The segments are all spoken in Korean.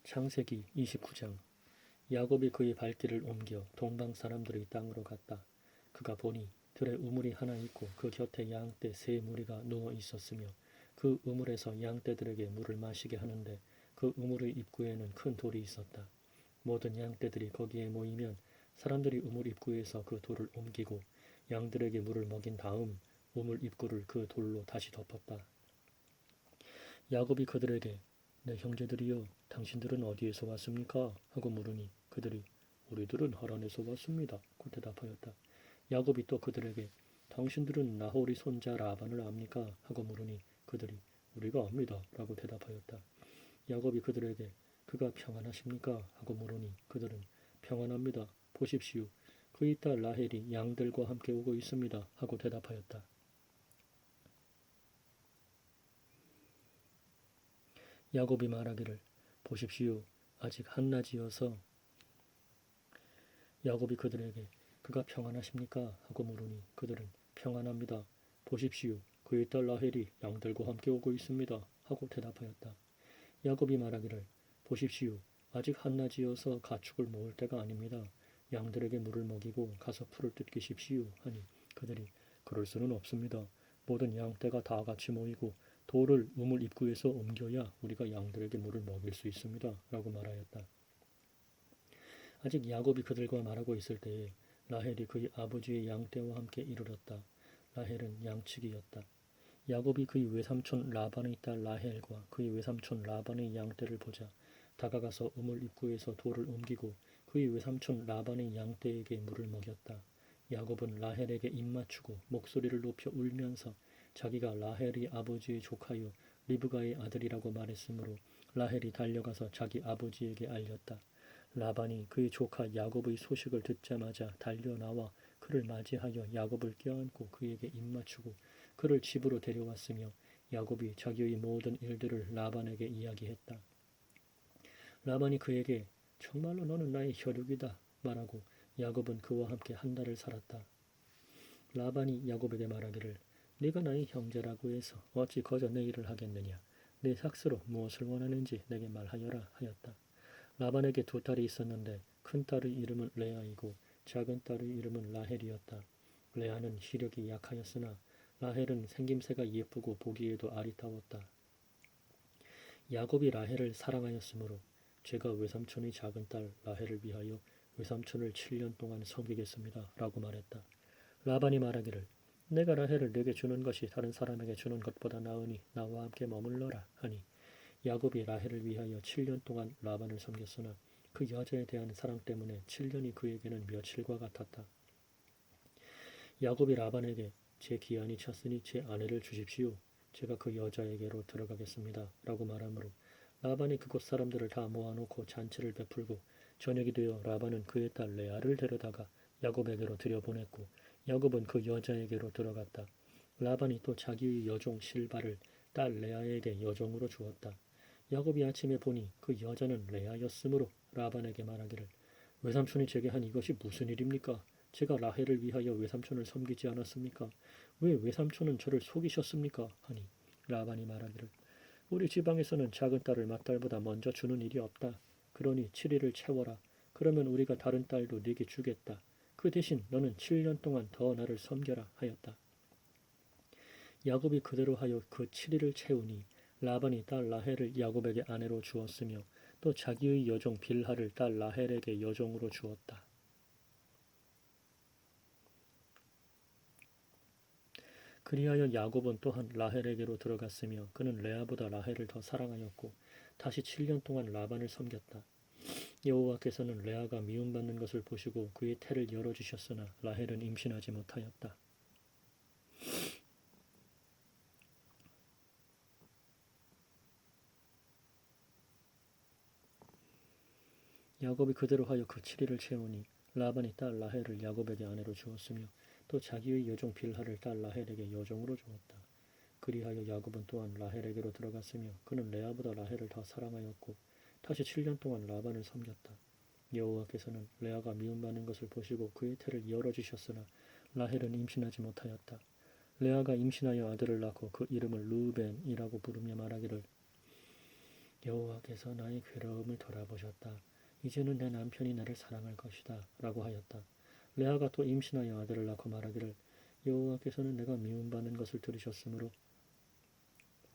창세기 29장. 야곱이 그의 발길을 옮겨 동방 사람들의 땅으로 갔다. 그가 보니 들에 우물이 하나 있고 그 곁에 양떼 세 무리가 누워 있었으며 그 우물에서 양떼들에게 물을 마시게 하는데 그 우물의 입구에는 큰 돌이 있었다. 모든 양떼들이 거기에 모이면 사람들이 우물 입구에서 그 돌을 옮기고 양들에게 물을 먹인 다음 우물 입구를 그 돌로 다시 덮었다. 야곱이 그들에게 내 형제들이여 당신들은 어디에서 왔습니까? 하고 물으니 그들이 우리들은 하란에서 왔습니다. 고 대답하였다. 야곱이 또 그들에게 당신들은 나홀의 손자 라반을 압니까? 하고 물으니 그들이 우리가 압니다. 라고 대답하였다. 야곱이 그들에게 그가 평안하십니까? 하고 물으니 그들은 평안합니다. 보십시오. 그의 딸 라헬이 양들과 함께 오고 있습니다. 하고 대답하였다. 야곱이 말하기를 보십시오. 아직 한낮이어서 야곱이 그들에게 그가 평안하십니까? 하고 물으니 그들은 평안합니다. 보십시오. 그의 딸 라헬이 양들과 함께 오고 있습니다. 하고 대답하였다. 야곱이 말하기를 보십시오. 아직 한낮이어서 가축을 모을 때가 아닙니다. 양들에게 물을 먹이고 가서 풀을 뜯기십시오. 하니 그들이 그럴 수는 없습니다. 모든 양떼가 다 같이 모이고 돌을 우물 입구에서 옮겨야 우리가 양들에게 물을 먹일 수 있습니다. 라고 말하였다. 아직 야곱이 그들과 말하고 있을 때에 라헬이 그의 아버지의 양떼와 함께 이르렀다. 라헬은 양치기였다. 야곱이 그의 외삼촌 라반의 딸 라헬과 그의 외삼촌 라반의 양떼를 보자 다가가서 우물 입구에서 돌을 옮기고 그의 외삼촌 라반의 양떼에게 물을 먹였다. 야곱은 라헬에게 입맞추고 목소리를 높여 울면서 자기가 라헬의 아버지의 조카요 리브가의 아들이라고 말했으므로 라헬이 달려가서 자기 아버지에게 알렸다. 라반이 그의 조카 야곱의 소식을 듣자마자 달려나와 그를 맞이하여 야곱을 껴안고 그에게 입맞추고 그를 집으로 데려왔으며 야곱이 자기의 모든 일들을 라반에게 이야기했다. 라반이 그에게 정말로 너는 나의 혈육이다 말하고 야곱은 그와 함께 한 달을 살았다. 라반이 야곱에게 말하기를 네가 나의 형제라고 해서 어찌 거저 내 일을 하겠느냐. 내 삭스로 무엇을 원하는지 내게 말하여라 하였다. 라반에게 두 딸이 있었는데 큰 딸의 이름은 레아이고 작은 딸의 이름은 라헬이었다. 레아는 시력이 약하였으나 라헬은 생김새가 예쁘고 보기에도 아리따웠다. 야곱이 라헬을 사랑하였으므로 제가 외삼촌의 작은 딸 라헬을 위하여 외삼촌을 7년 동안 섬기겠습니다. 라고 말했다. 라반이 말하기를 내가 라헬을 네게 주는 것이 다른 사람에게 주는 것보다 나으니 나와 함께 머물러라 하니 야곱이 라헬을 위하여 7년 동안 라반을 섬겼으나 그 여자에 대한 사랑 때문에 7년이 그에게는 며칠과 같았다. 야곱이 라반에게 제 기한이 찼으니 제 아내를 주십시오. 제가 그 여자에게로 들어가겠습니다. 라고 말하므로 라반이 그곳 사람들을 다 모아놓고 잔치를 베풀고 저녁이 되어 라반은 그의 딸 레아를 데려다가 야곱에게로 들여보냈고 야곱은 그 여자에게로 들어갔다. 라반이 또 자기의 여종 실바를 딸 레아에게 여종으로 주었다. 야곱이 아침에 보니 그 여자는 레아였으므로 라반에게 말하기를 외삼촌이 제게 한 이것이 무슨 일입니까? 제가 라헬을 위하여 외삼촌을 섬기지 않았습니까? 왜 외삼촌은 저를 속이셨습니까? 하니 라반이 말하기를 우리 지방에서는 작은 딸을 맏딸보다 먼저 주는 일이 없다. 그러니 7일을 채워라. 그러면 우리가 다른 딸도 네게 주겠다. 그 대신 너는 7년 동안 더 나를 섬겨라 하였다. 야곱이 그대로 하여 그 7일을 채우니 라반이 딸 라헬을 야곱에게 아내로 주었으며 또 자기의 여종 빌하를 딸 라헬에게 여종으로 주었다. 그리하여 야곱은 또한 라헬에게로 들어갔으며 그는 레아보다 라헬을 더 사랑하였고 다시 7년 동안 라반을 섬겼다. 여호와께서는 레아가 미움받는 것을 보시고 그의 태를 열어주셨으나 라헬은 임신하지 못하였다. 야곱이 그대로 하여 그 7일을 채우니 라반이 딸 라헬을 야곱에게 아내로 주었으며 또 자기의 여종 빌하를 딸 라헬에게 여종으로 주었다. 그리하여 야곱은 또한 라헬에게로 들어갔으며 그는 레아보다 라헬을 더 사랑하였고 다시 7년 동안 라반을 섬겼다. 여호와께서는 레아가 미움받는 것을 보시고 그의 태를 열어주셨으나 라헬은 임신하지 못하였다. 레아가 임신하여 아들을 낳고 그 이름을 르우벤이라고 부르며 말하기를 여호와께서 나의 괴로움을 돌아보셨다. 이제는 내 남편이 나를 사랑할 것이다. 라고 하였다. 레아가 또 임신하여 아들을 낳고 말하기를 여호와께서는 내가 미움받는 것을 들으셨으므로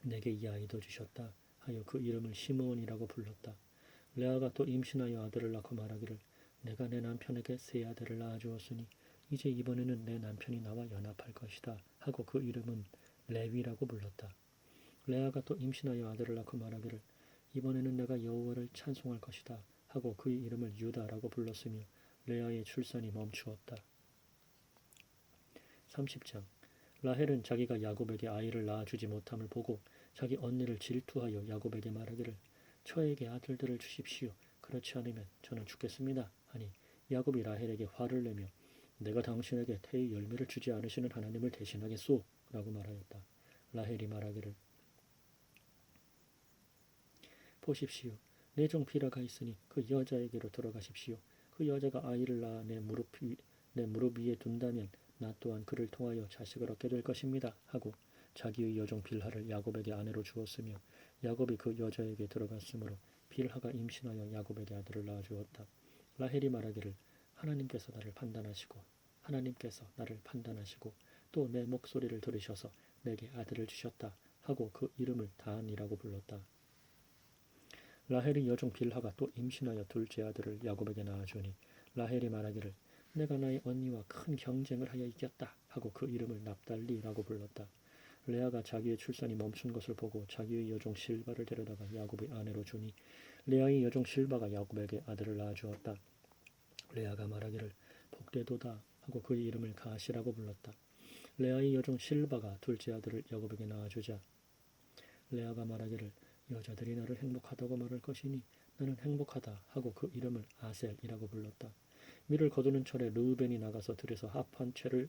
내게 이 아이도 주셨다 하여 그 이름을 시므온이라고 불렀다. 레아가 또 임신하여 아들을 낳고 말하기를 내가 내 남편에게 세 아들을 낳아주었으니 이제 이번에는 내 남편이 나와 연합할 것이다 하고 그 이름은 레위라고 불렀다. 레아가 또 임신하여 아들을 낳고 말하기를 이번에는 내가 여호와를 찬송할 것이다 하고 그의 이름을 유다라고 불렀으며 레아의 출산이 멈추었다. 30장 라헬은 자기가 야곱에게 아이를 낳아주지 못함을 보고 자기 언니를 질투하여 야곱에게 말하기를 저에게 아들들을 주십시오. 그렇지 않으면 저는 죽겠습니다. 하니 야곱이 라헬에게 화를 내며 내가 당신에게 태의 열매를 주지 않으시는 하나님을 대신하겠소 라고 말하였다. 라헬이 말하기를 보십시오. 내 종 비라가 있으니 그 여자에게로 들어가십시오. 그 여자가 아이를 낳아 내 무릎 위에 둔다면 나 또한 그를 통하여 자식을 얻게 될 것입니다. 하고 자기의 여종 빌하를 야곱에게 아내로 주었으며 야곱이 그 여자에게 들어갔으므로 빌하가 임신하여 야곱에게 아들을 낳아주었다. 라헬이 말하기를 하나님께서 나를 판단하시고 또 내 목소리를 들으셔서 내게 아들을 주셨다 하고 그 이름을 단이라고 불렀다. 라헬의 여종 빌하가 또 임신하여 둘째 아들을 야곱에게 낳아주니 라헬이 말하기를 내가 나의 언니와 큰 경쟁을 하여 이겼다 하고 그 이름을 납달리라고 불렀다. 레아가 자기의 출산이 멈춘 것을 보고 자기의 여종 실바를 데려다가 야곱의 아내로 주니 레아의 여종 실바가 야곱에게 아들을 낳아주었다. 레아가 말하기를 복되도다 하고 그의 이름을 가시라고 불렀다. 레아의 여종 실바가 둘째 아들을 야곱에게 낳아주자 레아가 말하기를 여자들이 나를 행복하다고 말할 것이니 나는 행복하다 하고 그 이름을 아셀이라고 불렀다. 밀을 거두는 철에 르우벤이 나가서 들에서 합환체를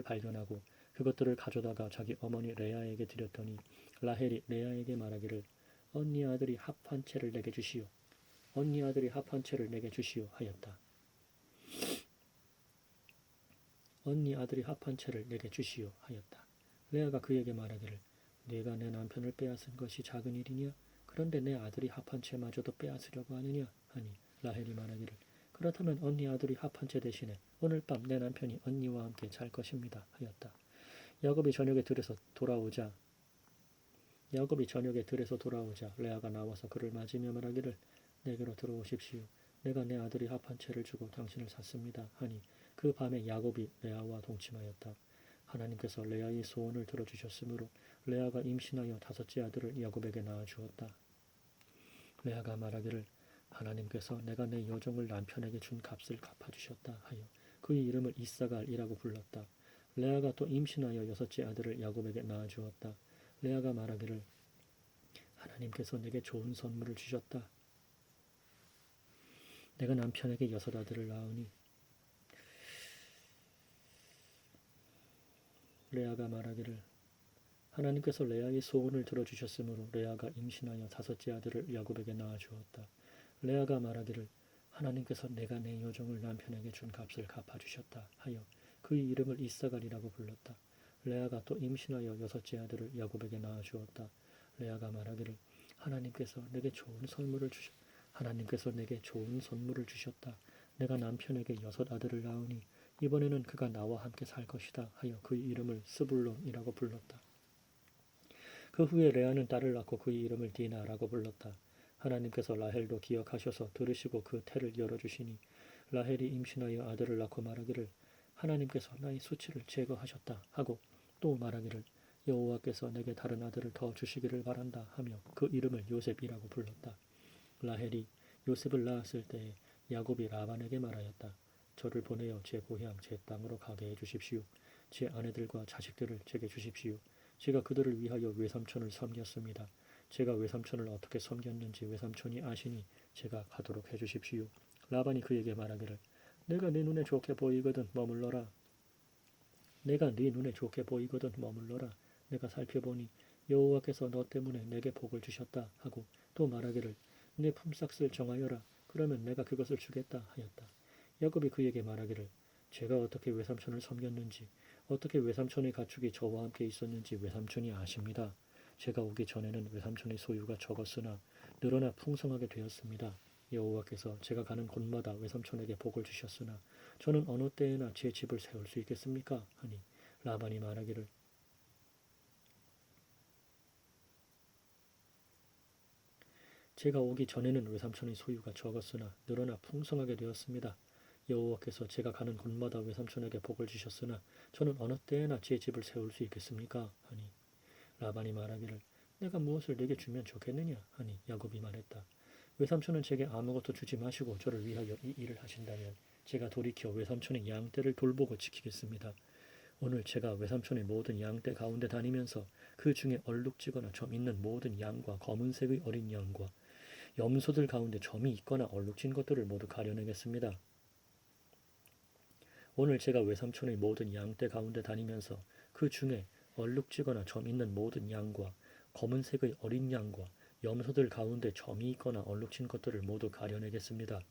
발견하고 그것들을 가져다가 자기 어머니 레아에게 드렸더니 라헬이 레아에게 말하기를 언니 아들이 합환체를 내게 주시오 하였다. 레아가 그에게 말하기를 네가 내 남편을 빼앗은 것이 작은 일이냐? 그런데 내 아들이 합한채마저도 빼앗으려고 하느냐? 하니 라헬이 말하기를 그렇다면 언니 아들이 합한채 대신에 오늘 밤 내 남편이 언니와 함께 잘 것입니다. 하였다. 야곱이 저녁에 들에서 돌아오자 레아가 나와서 그를 맞으며 말하기를 내게로 들어오십시오. 내가 내 아들이 합한채를 주고 당신을 샀습니다. 하니 그 밤에 야곱이 레아와 동침하였다. 하나님께서 레아의 소원을 들어주셨으므로 레아가 임신하여 다섯째 아들을 야곱에게 낳아주었다. 레아가 말하기를 하나님께서 내가 내 여종을 남편에게 준 값을 갚아주셨다 하여 그의 이름을 이사갈이라고 불렀다. 레아가 또 임신하여 여섯째 아들을 야곱에게 낳아주었다. 레아가 말하기를 하나님께서 내게 좋은 선물을 주셨다. 내가 남편에게 여섯 아들을 낳으니 레아가 말하기를 하나님께서 레아의 소원을 들어주셨으므로 레아가 임신하여 다섯째 아들을 야곱에게 낳아주었다. 레아가 말하기를 하나님께서 내가 내 여종을 남편에게 준 값을 갚아주셨다 하여 그의 이름을 이사갈이라고 불렀다. 레아가 또 임신하여 여섯째 아들을 야곱에게 낳아주었다. 레아가 말하기를 하나님께서 내게 좋은 선물을 주셨다. 내가 남편에게 여섯 아들을 낳으니 이번에는 그가 나와 함께 살 것이다 하여 그의 이름을 스불론이라고 불렀다. 그 후에 레아는 딸을 낳고 그의 이름을 디나라고 불렀다. 하나님께서 라헬도 기억하셔서 들으시고 그 태를 열어주시니 라헬이 임신하여 아들을 낳고 말하기를 하나님께서 나의 수치를 제거하셨다 하고 또 말하기를 여호와께서 내게 다른 아들을 더 주시기를 바란다 하며 그 이름을 요셉이라고 불렀다. 라헬이 요셉을 낳았을 때에 야곱이 라반에게 말하였다. 저를 보내어 제 고향 제 땅으로 가게 해주십시오. 제 아내들과 자식들을 제게 주십시오. 제가 그들을 위하여 외삼촌을 섬겼습니다. 제가 외삼촌을 어떻게 섬겼는지 외삼촌이 아시니 제가 가도록 해주십시오. 라반이 그에게 말하기를 내가 네 눈에 좋게 보이거든 머물러라. 내가 살펴보니 여호와께서 너 때문에 내게 복을 주셨다 하고 또 말하기를 내 품삯을 정하여라. 그러면 내가 그것을 주겠다 하였다. 야곱이 그에게 말하기를 제가 어떻게 외삼촌을 섬겼는지 어떻게 외삼촌의 가축이 저와 함께 있었는지 외삼촌이 아십니다. 제가 오기 전에는 외삼촌의 소유가 적었으나 늘어나 풍성하게 되었습니다. 여호와께서 제가 가는 곳마다 외삼촌에게 복을 주셨으나 저는 어느 때에나 제 집을 세울 수 있겠습니까? 하니 라반이 말하기를 제가 오기 전에는 외삼촌의 소유가 적었으나 늘어나 풍성하게 되었습니다. 여호와께서 제가 가는 곳마다 외삼촌에게 복을 주셨으나 저는 어느 때에나 제 집을 세울 수 있겠습니까? 하니 라반이 말하기를 내가 무엇을 내게 주면 좋겠느냐? 하니 야곱이 말했다. 외삼촌은 제게 아무것도 주지 마시고 저를 위하여 이 일을 하신다면 제가 돌이켜 외삼촌의 양떼를 돌보고 지키겠습니다. 오늘 제가 외삼촌의 모든 양떼 가운데 다니면서 그 중에 얼룩지거나 점 있는 모든 양과 검은색의 어린 양과 염소들 가운데 점이 있거나 얼룩진 것들을 모두 가려내겠습니다. 오늘 제가 외삼촌의 모든 양떼 가운데 다니면서 그 중에 얼룩지거나 점 있는 모든 양과 검은색의 어린 양과 염소들 가운데 점이 있거나 얼룩진 것들을 모두 가려내겠습니다.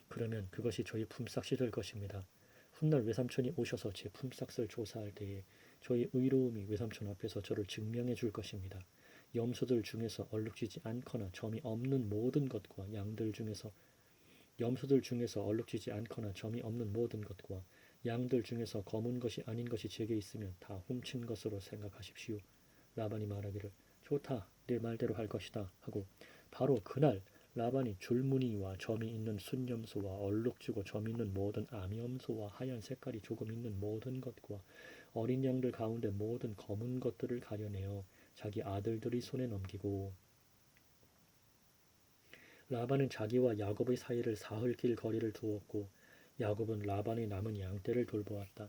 그러면 그것이 저희 품삯이 될 것입니다. 훗날 외삼촌이 오셔서 제 품삯을 조사할 때에 저희 의로움이 외삼촌 앞에서 저를 증명해 줄 것입니다. 염소들 중에서 얼룩지지 않거나 점이 없는 모든 것과 양들 중에서 염소들 중에서 얼룩지지 않거나 점이 없는 모든 것과 양들 중에서 검은 것이 아닌 것이 제게 있으면 다 훔친 것으로 생각하십시오. 라반이 말하기를 좋다, 내 말대로 할 것이다 하고 바로 그날 라반이 줄무늬와 점이 있는 순염소와 얼룩지고 점 있는 모든 암염소와 하얀 색깔이 조금 있는 모든 것과 어린 양들 가운데 모든 검은 것들을 가려내어 자기 아들들이 손에 넘기고 라반은 자기와 야곱의 사이를 사흘 길 거리를 두었고 야곱은 라반의 남은 양떼를 돌보았다.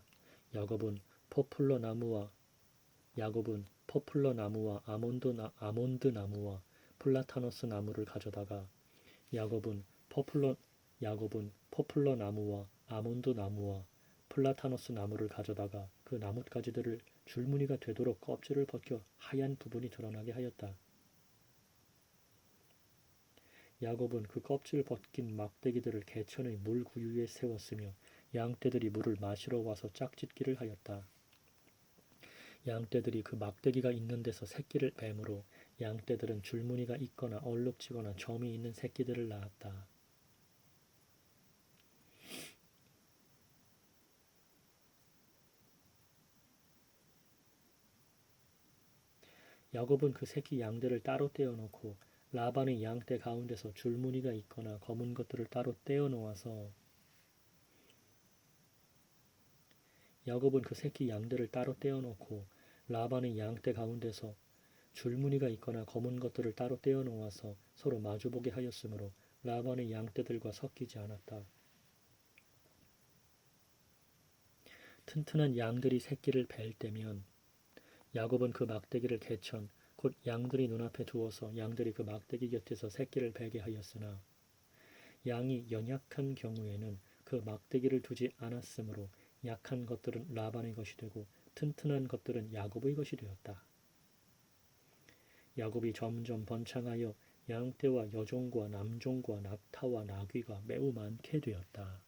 야곱은 포플러 나무와 아몬드 나무와 플라타너스 나무를 가져다가 야곱은 포플러 나무와 아몬드 나무와 플라타너스 나무를 가져다가 그 나뭇가지들을 줄무늬가 되도록 껍질을 벗겨 하얀 부분이 드러나게 하였다. 야곱은 그 껍질 벗긴 막대기들을 개천의 물구유에 세웠으며 양떼들이 물을 마시러 와서 짝짓기를 하였다. 양떼들이 그 막대기가 있는 데서 새끼를 뱀으로 양떼들은 줄무늬가 있거나 얼룩지거나 점이 있는 새끼들을 낳았다. 야곱은 그 새끼 양들을 따로 떼어놓고 라반의 양떼 가운데서 줄무늬가 있거나 검은 것들을 따로 떼어놓아서 야곱은 그 새끼 양들을 따로 떼어놓고 라반의 양떼 가운데서 줄무늬가 있거나 검은 것들을 따로 떼어놓아서 서로 마주보게 하였으므로 라반의 양떼들과 섞이지 않았다. 튼튼한 양들이 새끼를 벨 때면 야곱은 그 막대기를 개천 곧 양들이 눈앞에 두어서 양들이 그 막대기 곁에서 새끼를 베게 하였으나 양이 연약한 경우에는 그 막대기를 두지 않았으므로 약한 것들은 라반의 것이 되고 튼튼한 것들은 야곱의 것이 되었다. 야곱이 점점 번창하여 양떼와 여종과 남종과 낙타와 나귀가 매우 많게 되었다.